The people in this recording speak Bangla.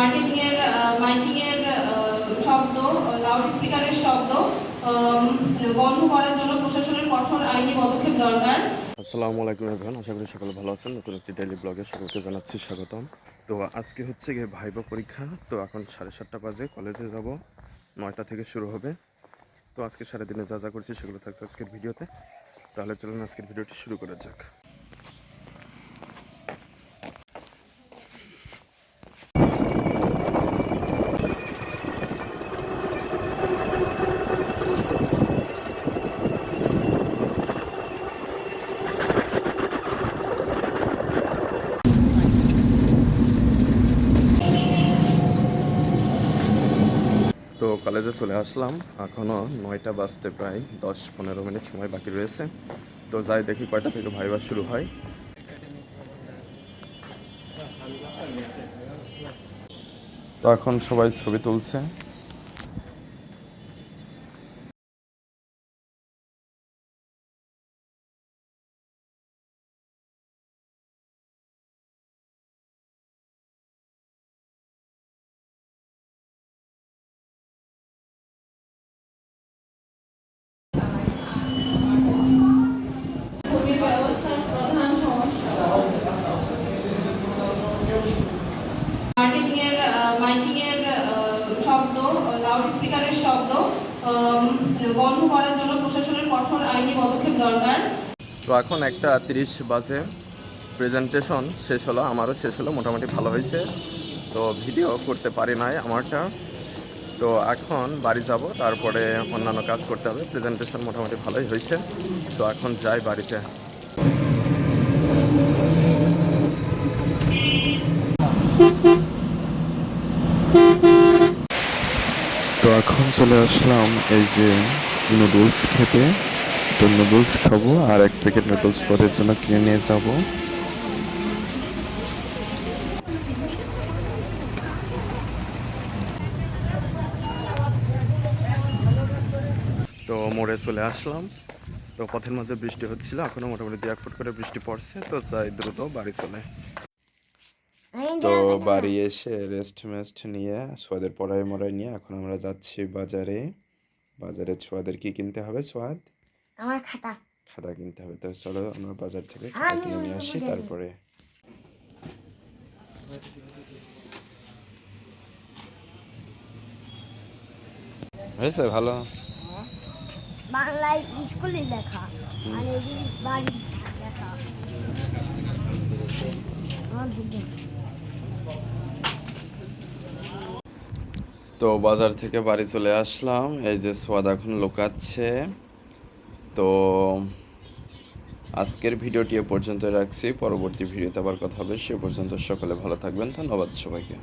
মার্কেটিং এর মাইকিং এর শব্দ, লাউড স্পিকারের শব্দ বন্ধ করার জন্য প্রশাসনের কঠোর আইনি পদক্ষেপ দরকার। আসসালামু আলাইকুম এভরিওয়ান, আশা করি সকলে ভালো আছেন। নতুন একটি ডেইলি ব্লগে সকলকে জানাচ্ছি স্বাগতম। তো আজকে হচ্ছে গিয়ে ভাইবা পরীক্ষা। তো এখন 7:30 বাজে, কলেজে যাব, 9টা থেকে শুরু হবে। তো আজকে সারাদিনে যা যা করছি সেগুলো থাকছে আজকের ভিডিওতে। তাহলে চলুন আজকের ভিডিওটি শুরু করা যাক। তো কলেজে চলে আসলাম, এখনও 9টা বাজতে প্রায় 10-15 মিনিট সময় বাকি রয়েছে। তো যাই দেখি কয়টা থেকে ভাইবা শুরু হয়। তো এখন সবাই ছবি তুলছে। ভূমি ব্যবস্থার প্রধান সমস্যা মাইকিং এর শব্দ, লাউড স্পিকারের শব্দ বন্ধ করার জন্য প্রশাসনের কঠোর আইনি পদক্ষেপ দরকার। তো এখন 1:30 বাজে, প্রেজেন্টেশন শেষ হলো, আমারও শেষ হলো, মোটামুটি ভালো হয়েছে। তো ভিডিও করতে পারি নাই আমারটা। তো এখন বাড়ি যাব, তারপরে অন্যান্য কাজ করতে হবে। প্রেজেন্টেশন মোটামুটি ভালোই হয়েছে। তো এখন যাই বাড়িতে। তো এখন চলে আসলাম এই যে নুডলস খেতে। তো নুডলস খাবো আর 1 প্যাকেট নুডলস পরের জন্য কিনে নিয়ে যাবো। তো মোড়ে চলে আসলাম। তো পথের মাঝে বৃষ্টি হচ্ছিল, এখনো মোটামুটি 2-1 ফুট করে বৃষ্টি পড়ছে। তো যাই দ্রুত বাড়ি চলে। তো বাড়ি এসে রেস্ট মেস্ট নিয়ে সোয়াদের পড়াই মড়াই নিয়ে এখন আমরা যাচ্ছি বাজারে। বাজারে ছোয়াদের কি কিনতে হবে? সোয়াদ আমার খাতা খাতা কিনতে হবে। তো চলো আমরা বাজার থেকে খাতা কিনে নিয়ে আসি, তারপরে হয়েছে ভালো। বাংলায় স্কুলে লেখা আর এই বাড়ি লেখা তো বাজার থেকে বাড়ি চলে আসলাম, এই যে সোয়াদ এখন লুকাচ্ছে। তো আজকের ভিডিওটি এ পর্যন্ত রাখছি, পরবর্তী ভিডিওতে আবার কথা হবে। সে পর্যন্ত সকলে ভালো থাকবেন, ধন্যবাদ সবাইকে।